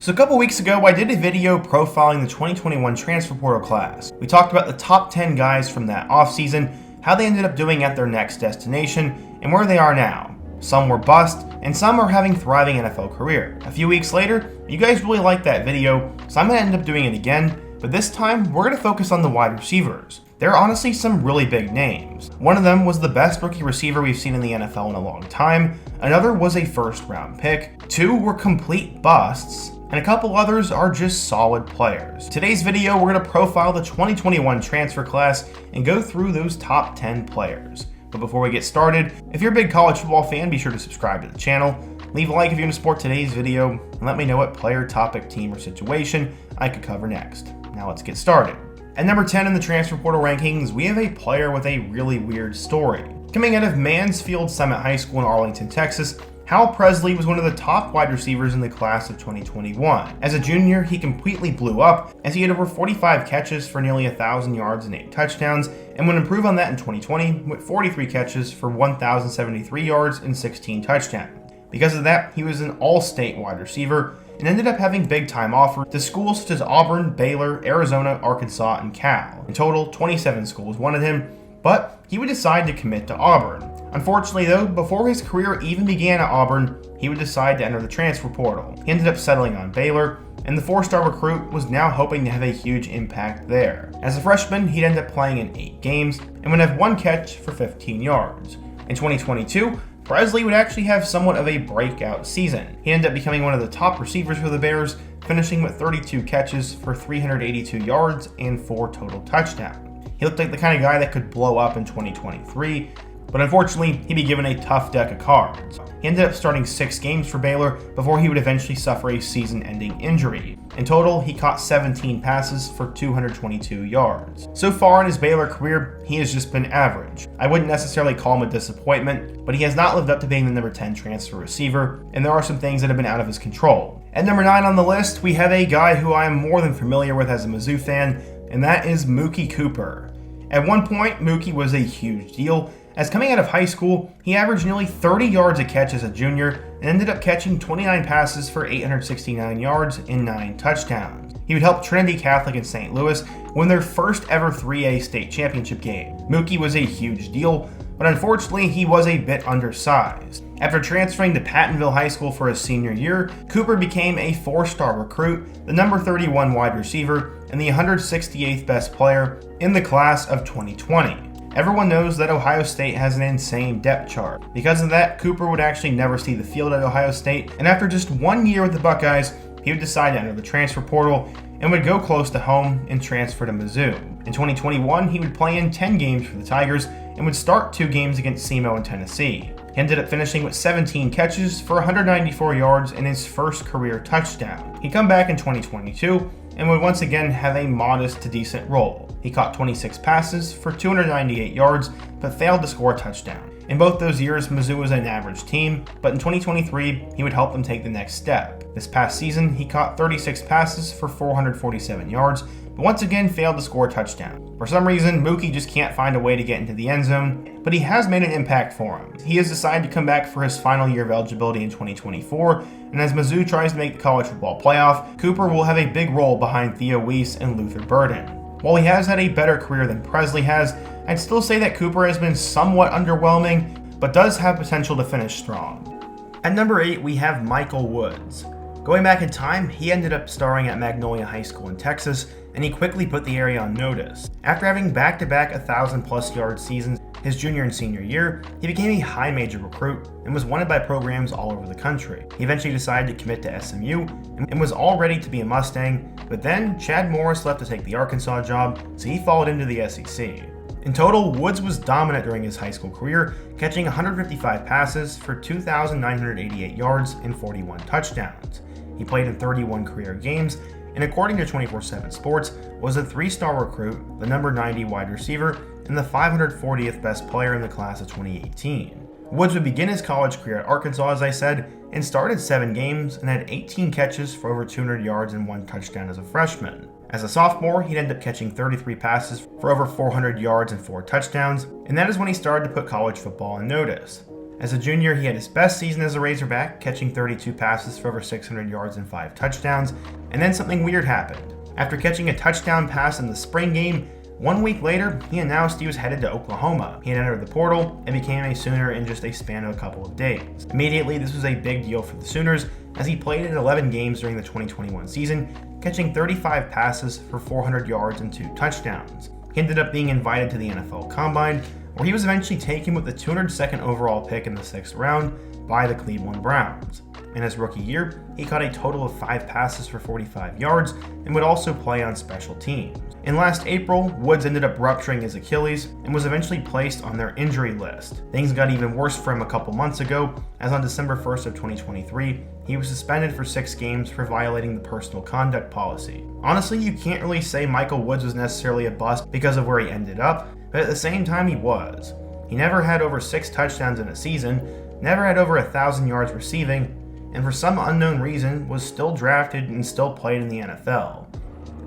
So a couple weeks ago, I did a video profiling the 2021 transfer portal class. We talked about the top 10 guys from that offseason, how they ended up doing at their next destination, and where they are now. Some were bust, and some are having thriving NFL career. A few weeks later, you guys really liked that video, so I'm going to end up doing it again, but this time, we're going to focus on the wide receivers. There are honestly some really big names. One of them was the best rookie receiver we've seen in the NFL in a long time, another was a first-round pick, two were complete busts, and a couple others are just solid players. Today's video, we're going to profile the 2021 transfer class and go through those top 10 players. But before we get started, if you're a big college football fan, be sure to subscribe to the channel, leave a like if you want to support today's video, and let me know what player, topic, team, or situation I could cover next. Now let's get started. At number 10 in the transfer portal rankings, we have a player with a really weird story. Coming out of Mansfield Summit High School in Arlington, Texas, Hal Presley was one of the top wide receivers in the class of 2021. As a junior, he completely blew up as he had over 45 catches for nearly 1,000 yards and 8 touchdowns, and would improve on that in 2020 with 43 catches for 1,073 yards and 16 touchdowns. Because of that, he was an all-state wide receiver and ended up having big-time offers to schools such as Auburn, Baylor, Arizona, Arkansas, and Cal. In total, 27 schools wanted him, but he would decide to commit to Auburn. Unfortunately though, before his career even began at Auburn, he would decide to enter the transfer portal. He ended up settling on Baylor, and the 4-star recruit was now hoping to have a huge impact there. As a freshman, he'd end up playing in 8 games, and would have 1 catch for 15 yards. In 2022, Presley would actually have somewhat of a breakout season. He ended up becoming one of the top receivers for the Bears, finishing with 32 catches for 382 yards and 4 total touchdowns. He looked like the kind of guy that could blow up in 2023, but unfortunately, he'd be given a tough deck of cards. He ended up starting 6 games for Baylor before he would eventually suffer a season-ending injury. In total, he caught 17 passes for 222 yards. So far in his Baylor career, he has just been average. I wouldn't necessarily call him a disappointment, but he has not lived up to being the number 10 transfer receiver, and there are some things that have been out of his control. At number 9 on the list, we have a guy who I am more than familiar with as a Mizzou fan, and that is Muki Cooper. At one point, Muki was a huge deal, as coming out of high school, he averaged nearly 30 yards a catch as a junior and ended up catching 29 passes for 869 yards and 9 touchdowns. He would help Trinity Catholic in St. Louis win their first ever 3A state championship game. Muki was a huge deal, but unfortunately he was a bit undersized. After transferring to Pattonville High School for his senior year, Cooper became a 4-star recruit, the number 31 wide receiver, and the 168th best player in the class of 2020. Everyone knows that Ohio State has an insane depth chart. Because of that, Cooper would actually never see the field at Ohio State, and after just 1 year with the Buckeyes, he would decide to enter the transfer portal and would go close to home and transfer to Mizzou. In 2021, he would play in 10 games for the Tigers and would start 2 games against SEMO and Tennessee. He ended up finishing with 17 catches for 194 yards and his first career touchdown. He'd come back in 2022 and would once again have a modest to decent role. He caught 26 passes for 298 yards, but failed to score a touchdown. In both those years, Mizzou was an average team, but in 2023, he would help them take the next step. This past season, he caught 36 passes for 447 yards, but once again failed to score a touchdown. For some reason, Muki just can't find a way to get into the end zone, but he has made an impact for him. He has decided to come back for his final year of eligibility in 2024, and as Mizzou tries to make the college football playoff, Cooper will have a big role behind Theo Weiss and Luther Burden. While he has had a better career than Presley has, I'd still say that Cooper has been somewhat underwhelming, but does have potential to finish strong. At number 8, we have Michael Woods. Going back in time, he ended up starring at Magnolia High School in Texas, and he quickly put the area on notice. After having back-to-back 1,000-plus yard seasons his junior and senior year, he became a high major recruit and was wanted by programs all over the country. He eventually decided to commit to SMU and was all ready to be a Mustang, but then Chad Morris left to take the Arkansas job, so he followed into the SEC. In total, Woods was dominant during his high school career, catching 155 passes for 2,988 yards and 41 touchdowns. He played in 31 career games, and according to 24/7 Sports, was a 3-star recruit, the number 90 wide receiver, and the 540th best player in the class of 2018. Woods would begin his college career at Arkansas, as I said, and started 7 games and had 18 catches for over 200 yards and 1 touchdown as a freshman. As a sophomore, he'd end up catching 33 passes for over 400 yards and 4 touchdowns, and that is when he started to put college football on notice. As a junior, he had his best season as a Razorback, catching 32 passes for over 600 yards and 5 touchdowns, and then something weird happened. After catching a touchdown pass in the spring game, 1 week later, he announced he was headed to Oklahoma. He had entered the portal and became a Sooner in just a span of a couple of days. Immediately, this was a big deal for the Sooners, as he played in 11 games during the 2021 season, catching 35 passes for 400 yards and 2 touchdowns. He ended up being invited to the NFL Combine, where he was eventually taken with the 202nd overall pick in the 6th round by the Cleveland Browns. In his rookie year, he caught a total of 5 passes for 45 yards and would also play on special teams. In last April, Woods ended up rupturing his Achilles and was eventually placed on their injury list. Things got even worse for him a couple months ago, as on December 1st of 2023, he was suspended for 6 games for violating the personal conduct policy. Honestly, you can't really say Michael Woods was necessarily a bust because of where he ended up, but at the same time he was. He never had over 6 touchdowns in a season, never had over 1,000 yards receiving, and for some unknown reason was still drafted and still played in the NFL.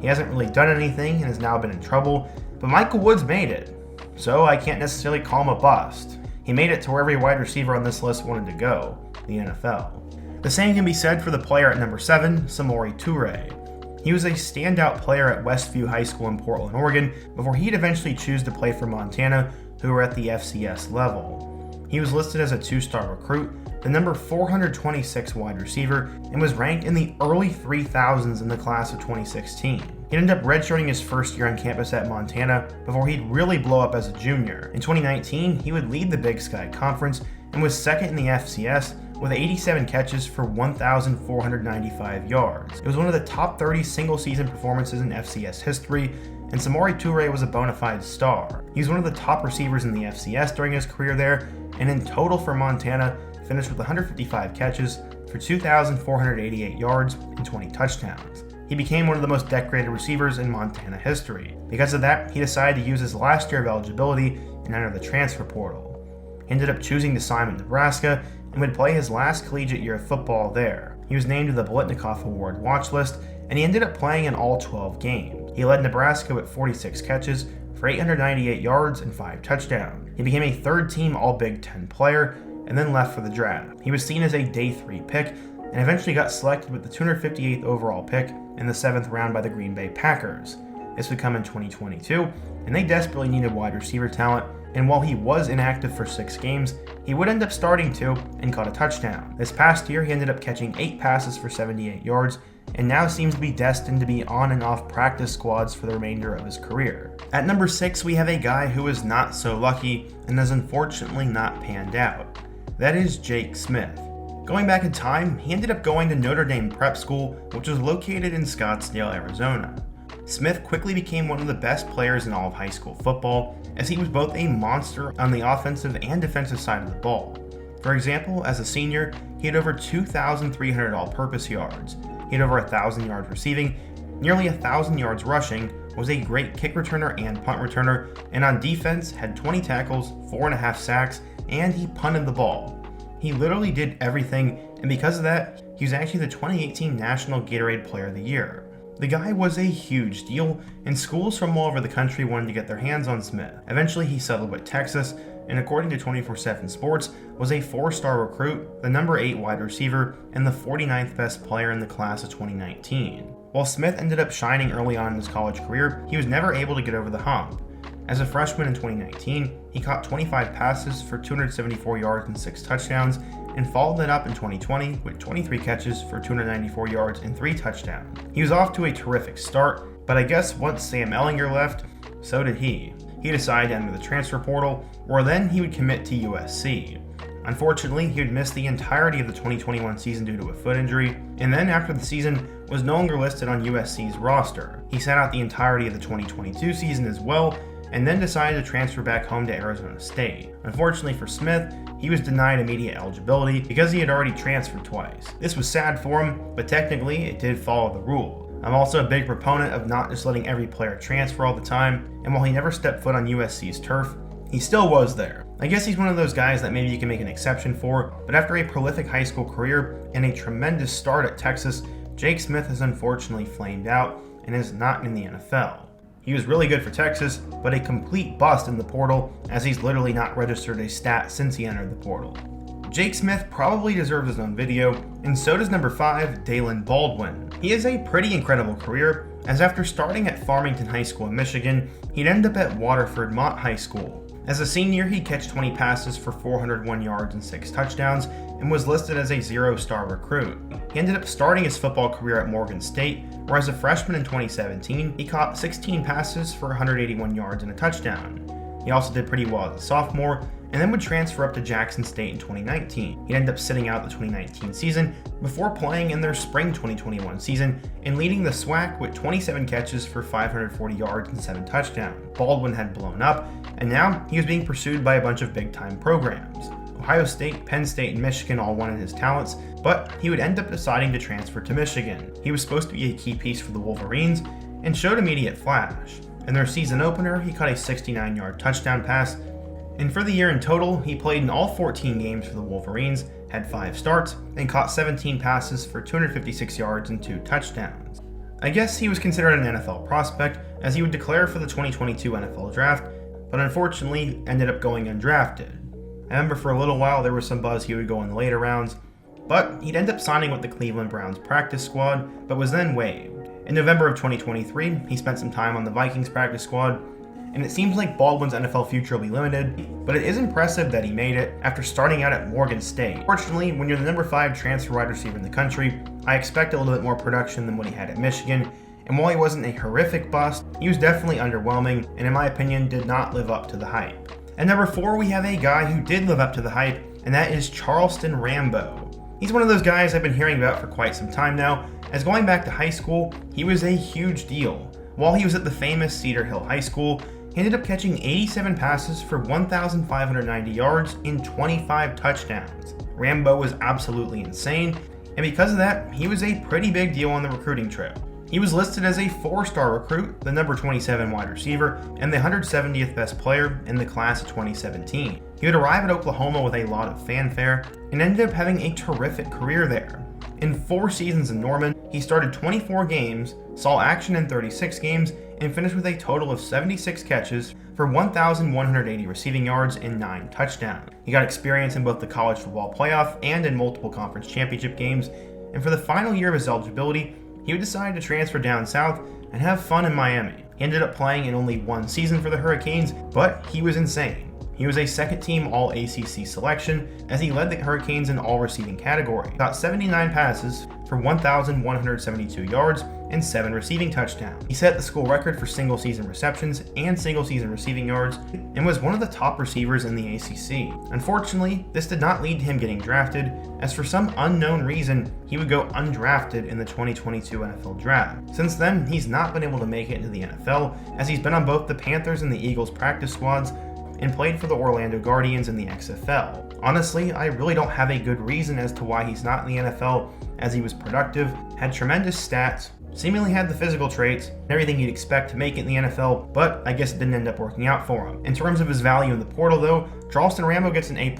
He hasn't really done anything and has now been in trouble, but Michael Woods made it, so I can't necessarily call him a bust. He made it to where every wide receiver on this list wanted to go, the NFL. The same can be said for the player at number 7, Samori Tur. He was a standout player at Westview High School in Portland, Oregon, before he'd eventually choose to play for Montana, who were at the FCS level. He was listed as a 2-star recruit, the number 426 wide receiver, and was ranked in the early 3000s in the class of 2016. He ended up redshirting his first year on campus at Montana before he'd really blow up as a junior. In 2019, he would lead the Big Sky Conference and was second in the FCS with 87 catches for 1,495 yards. It was one of the top 30 single-season performances in FCS history, and Samori Tur was a bona fide star. He was one of the top receivers in the FCS during his career there, and in total for Montana, finished with 155 catches for 2,488 yards and 20 touchdowns. He became one of the most decorated receivers in Montana history. Because of that, he decided to use his last year of eligibility and enter the transfer portal. He ended up choosing to sign with Nebraska and would play his last collegiate year of football there. He was named to the Blitnikoff Award watch list, and he ended up playing in all 12 games. He led Nebraska with 46 catches for 898 yards and 5 touchdowns. He became a third-team All-Big Ten player and then left for the draft. He was seen as a day 3 pick and eventually got selected with the 258th overall pick in the 7th round by the Green Bay Packers. This would come in 2022, and they desperately needed wide receiver talent, and while he was inactive for 6 games, he would end up starting 2 and caught a touchdown. This past year, he ended up catching 8 passes for 78 yards, and now seems to be destined to be on and off practice squads for the remainder of his career. At number 6, we have a guy who is not so lucky and has unfortunately not panned out. That is Jake Smith. Going back in time, he ended up going to Notre Dame Prep School, which was located in Scottsdale, Arizona. Smith quickly became one of the best players in all of high school football, as he was both a monster on the offensive and defensive side of the ball. For example, as a senior, he had over 2,300 all-purpose yards. He had over 1,000 yards receiving, nearly 1,000 yards rushing, was a great kick returner and punt returner, and on defense had 20 tackles, 4.5 sacks, and he punted the ball. He literally did everything, and because of that, he was actually the 2018 National Gatorade Player of the Year. The guy was a huge deal, and schools from all over the country wanted to get their hands on Smith. Eventually, he settled with Texas, and according to 24/7 Sports, was a 4-star recruit, the number 8 wide receiver, and the 49th best player in the class of 2019. While Smith ended up shining early on in his college career, he was never able to get over the hump. As a freshman in 2019, he caught 25 passes for 274 yards and 6 touchdowns, and followed it up in 2020 with 23 catches for 294 yards and 3 touchdowns. He was off to a terrific start, but I guess once Sam Ehlinger left, so did he. He decided to enter the transfer portal, where then he would commit to USC. Unfortunately, he would miss the entirety of the 2021 season due to a foot injury, and then after the season was no longer listed on USC's roster. He sat out the entirety of the 2022 season as well, and then decided to transfer back home to Arizona State. Unfortunately for Smith, he was denied immediate eligibility because he had already transferred twice. This was sad for him, but technically it did follow the rule. I'm also a big proponent of not just letting every player transfer all the time, and while he never stepped foot on USC's turf, he still was there. I guess he's one of those guys that maybe you can make an exception for, but after a prolific high school career and a tremendous start at Texas, Jake Smith has unfortunately flamed out and is not in the NFL. He was really good for Texas, but a complete bust in the portal, as he's literally not registered a stat since he entered the portal. Jake Smith probably deserves his own video, and so does number 5, Dalton Baldwin. He has a pretty incredible career, as after starting at Farmington High School in Michigan, he'd end up at Waterford Mott High School. As a senior, he'd catch 20 passes for 401 yards and 6 touchdowns, and was listed as a 0-star recruit. He ended up starting his football career at Morgan State, where as a freshman in 2017, he caught 16 passes for 181 yards and a touchdown. He also did pretty well as a sophomore, and then would transfer up to Jackson State in 2019. He'd end up sitting out the 2019 season before playing in their spring 2021 season and leading the SWAC with 27 catches for 540 yards and 7 touchdowns. Baldwin had blown up, and now he was being pursued by a bunch of big-time programs. Ohio State, Penn State, and Michigan all wanted his talents, but he would end up deciding to transfer to Michigan. He was supposed to be a key piece for the Wolverines and showed immediate flash. In their season opener, he caught a 69-yard touchdown pass, and for the year in total, he played in all 14 games for the Wolverines, had 5 starts, and caught 17 passes for 256 yards and 2 touchdowns. I guess he was considered an NFL prospect, as he would declare for the 2022 NFL Draft, but unfortunately ended up going undrafted. I remember for a little while there was some buzz he would go in the later rounds, but he'd end up signing with the Cleveland Browns practice squad, but was then waived. In November of 2023, he spent some time on the Vikings practice squad, and it seems like Baldwin's NFL future will be limited, but it is impressive that he made it after starting out at Morgan State. Fortunately, when you're the number 5 transfer wide receiver in the country, I expect a little bit more production than what he had at Michigan, and while he wasn't a horrific bust, he was definitely underwhelming, and in my opinion, did not live up to the hype. At number 4, we have a guy who did live up to the hype, and that is Draon Rambo. He's one of those guys I've been hearing about for quite some time now, as going back to high school, he was a huge deal. While he was at the famous Cedar Hill High School, he ended up catching 87 passes for 1,590 yards and 25 touchdowns. Rambo was absolutely insane, and because of that, he was a pretty big deal on the recruiting trail. He was listed as a 4-star recruit, the number 27 wide receiver, and the 170th best player in the class of 2017. He would arrive at Oklahoma with a lot of fanfare, and ended up having a terrific career there. In 4 seasons in Norman, he started 24 games, saw action in 36 games, and finished with a total of 76 catches for 1,180 receiving yards and 9 touchdowns. He got experience in both the college football playoff and in multiple conference championship games, and for the final year of his eligibility, he would decide to transfer down south and have fun in Miami. He ended up playing in only 1 season for the Hurricanes, but he was insane. He was a second-team All-ACC selection, as he led the Hurricanes in all receiving category. He got 79 passes for 1,172 yards and 7 receiving touchdowns. He set the school record for single-season receptions and single-season receiving yards, and was one of the top receivers in the ACC. Unfortunately, this did not lead to him getting drafted, as for some unknown reason, he would go undrafted in the 2022 NFL Draft. Since then, he's not been able to make it into the NFL, as he's been on both the Panthers and the Eagles practice squads, and played for the Orlando Guardians in the XFL. Honestly, I really don't have a good reason as to why he's not in the NFL, as he was productive, had tremendous stats, seemingly had the physical traits, and everything you'd expect to make it in the NFL, but I guess it didn't end up working out for him. In terms of his value in the portal though, Draon Rambo gets an A+.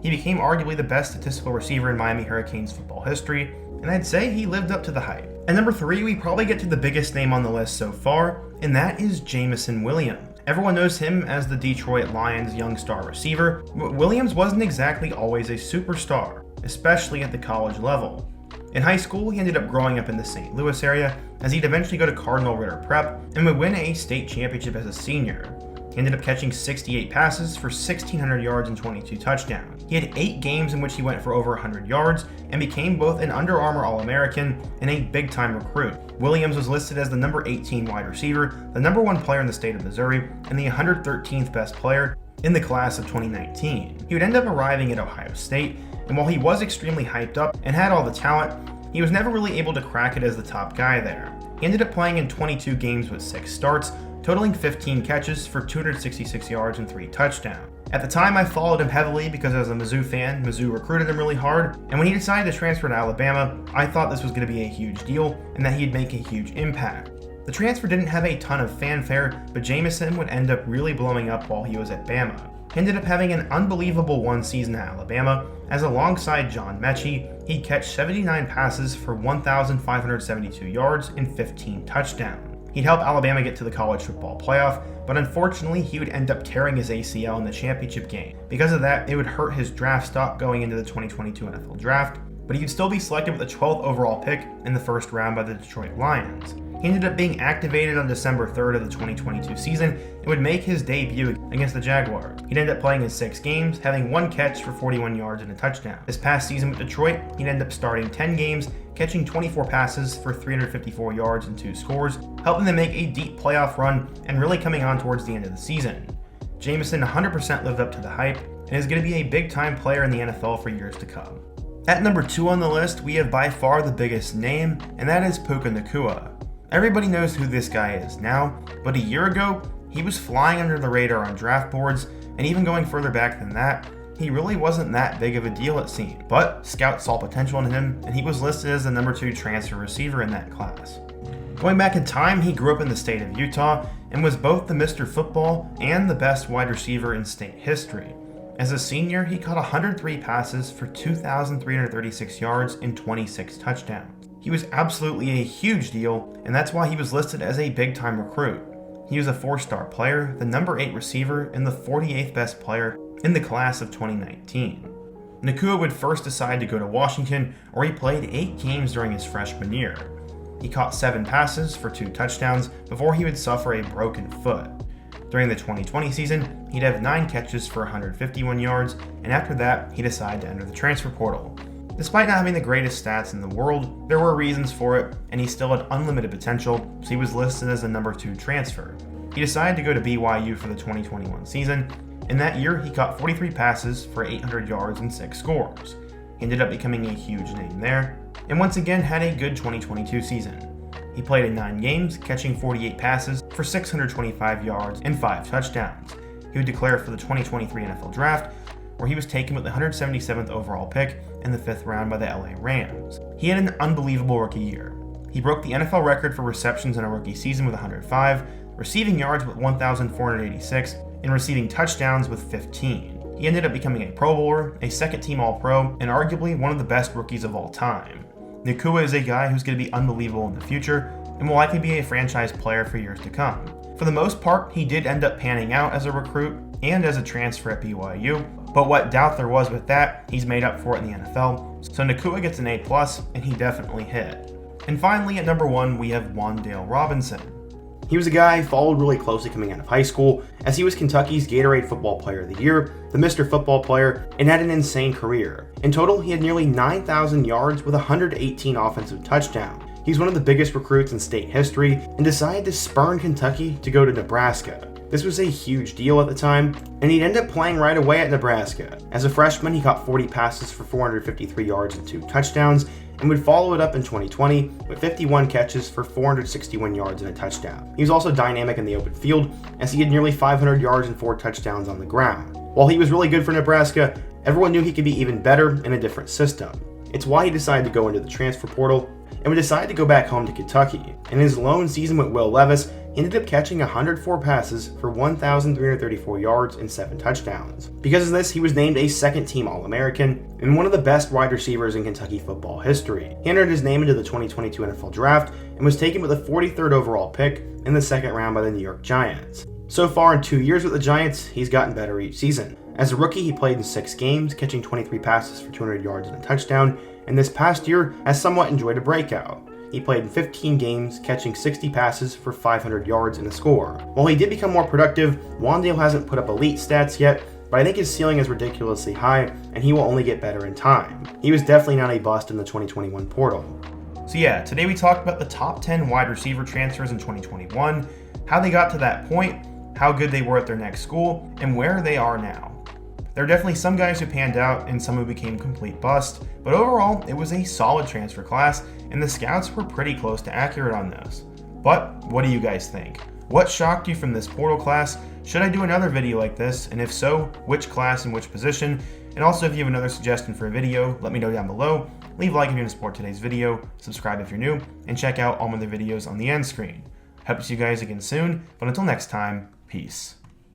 He became arguably the best statistical receiver in Miami Hurricanes football history, and I'd say he lived up to the hype. At number 3, we probably get to the biggest name on the list so far, and that is Jameson Williams. Everyone knows him as the Detroit Lions' young star receiver, but Williams wasn't exactly always a superstar, especially at the college level. In high school, he ended up growing up in the St. Louis area, as he'd eventually go to Cardinal Ritter Prep and would win a state championship as a senior. He ended up catching 68 passes for 1,600 yards and 22 touchdowns. He had 8 games in which he went for over 100 yards and became both an Under Armour All-American and a big-time recruit. Williams was listed as the number 18 wide receiver, the number 1 player in the state of Missouri, and the 113th best player in the class of 2019. He would end up arriving at Ohio State, and while he was extremely hyped up and had all the talent, he was never really able to crack it as the top guy there. He ended up playing in 22 games with 6 starts, totaling 15 catches for 266 yards and 3 touchdowns. At the time, I followed him heavily because as a Mizzou fan, Mizzou recruited him really hard, and when he decided to transfer to Alabama, I thought this was going to be a huge deal and that he'd make a huge impact. The transfer didn't have a ton of fanfare, but Jameson would end up really blowing up while he was at Bama. He ended up having an unbelievable 1 season at Alabama, as alongside John Mechie, he'd catch 79 passes for 1,572 yards and 15 touchdowns. He'd help Alabama get to the college football playoff, but unfortunately he would end up tearing his ACL in the championship game. Because of that, it would hurt his draft stock going into the 2022 NFL Draft, but he could still be selected with the 12th overall pick in the first round by the Detroit Lions. He ended up being activated on December 3rd of the 2022 season and would make his debut against the Jaguars. He'd end up playing in 6 games, having 1 catch for 41 yards and a touchdown. This past season with Detroit, he'd end up starting 10 games, catching 24 passes for 354 yards and 2 scores, helping them make a deep playoff run and really coming on towards the end of the season. Jameson 100% lived up to the hype and is going to be a big-time player in the NFL for years to come. At number 2 on the list, we have by far the biggest name, and that is Puka Ngata. Everybody knows who this guy is now, but a year ago, he was flying under the radar on draft boards, and even going further back than that, he really wasn't that big of a deal it seemed. But scouts saw potential in him, and he was listed as the number 2 transfer receiver in that class. Going back in time, he grew up in the state of Utah, and was both the Mr. Football and the best wide receiver in state history. As a senior, he caught 103 passes for 2,336 yards and 26 touchdowns. He was absolutely a huge deal, and that's why he was listed as a big-time recruit. He was a 4-star player, the number 8 receiver, and the 48th best player in the class of 2019. Ngata would first decide to go to Washington, where he played 8 games during his freshman year. He caught 7 passes for 2 touchdowns before he would suffer a broken foot. During the 2020 season, he'd have 9 catches for 151 yards, and after that, he decided to enter the transfer portal. Despite not having the greatest stats in the world, there were reasons for it, and he still had unlimited potential, so he was listed as the number 2 transfer. He decided to go to BYU for the 2021 season. In that year, he caught 43 passes for 800 yards and 6 scores. He ended up becoming a huge name there, and once again had a good 2022 season. He played in 9 games, catching 48 passes for 625 yards and 5 touchdowns. He would declare for the 2023 NFL Draft, where he was taken with the 177th overall pick in the 5th round by the LA Rams. He had an unbelievable rookie year. He broke the NFL record for receptions in a rookie season with 105, receiving yards with 1,486, and receiving touchdowns with 15. He ended up becoming a Pro Bowler, a second-team All-Pro, and arguably one of the best rookies of all time. Ngata is a guy who's going to be unbelievable in the future, and will likely be a franchise player for years to come. For the most part, he did end up panning out as a recruit and as a transfer at BYU, but what doubt there was with that, he's made up for it in the NFL, so Ngata gets an A+, and he definitely hit. And finally, at number 1, we have Wan'Dale Robinson. He was a guy I followed really closely coming out of high school, as he was Kentucky's Gatorade Football Player of the Year, the Mr. Football Player, and had an insane career. In total, he had nearly 9,000 yards with 118 offensive touchdowns. He's one of the biggest recruits in state history, and decided to spurn Kentucky to go to Nebraska. This was a huge deal at the time, and he'd end up playing right away at Nebraska. As a freshman, he caught 40 passes for 453 yards and 2 touchdowns, and would follow it up in 2020 with 51 catches for 461 yards and a touchdown. He was also dynamic in the open field, as he had nearly 500 yards and 4 touchdowns on the ground. While he was really good for Nebraska, everyone knew he could be even better in a different system. It's why he decided to go into the transfer portal, and would decide to go back home to Kentucky. In his lone season with Will Levis, he ended up catching 104 passes for 1,334 yards and 7 touchdowns. Because of this, he was named a second-team All-American and one of the best wide receivers in Kentucky football history. He entered his name into the 2022 NFL Draft and was taken with the 43rd overall pick in the 2nd round by the New York Giants. So far in 2 years with the Giants, he's gotten better each season. As a rookie, he played in 6 games, catching 23 passes for 200 yards and a touchdown, and this past year has somewhat enjoyed a breakout. He played in 15 games, catching 60 passes for 500 yards and a score. While he did become more productive, Wan'Dale hasn't put up elite stats yet, but I think his ceiling is ridiculously high, and he will only get better in time. He was definitely not a bust in the 2021 portal. So yeah, today we talked about the top 10 wide receiver transfers in 2021, how they got to that point, how good they were at their next school, and where they are now. There are definitely some guys who panned out and some who became complete bust, but overall, it was a solid transfer class, and the scouts were pretty close to accurate on this. But what do you guys think? What shocked you from this portal class? Should I do another video like this? And if so, which class and which position? And also, if you have another suggestion for a video, let me know down below. Leave a like if you want to support today's video, subscribe if you're new, and check out all my other videos on the end screen. Hope to see you guys again soon, but until next time, peace.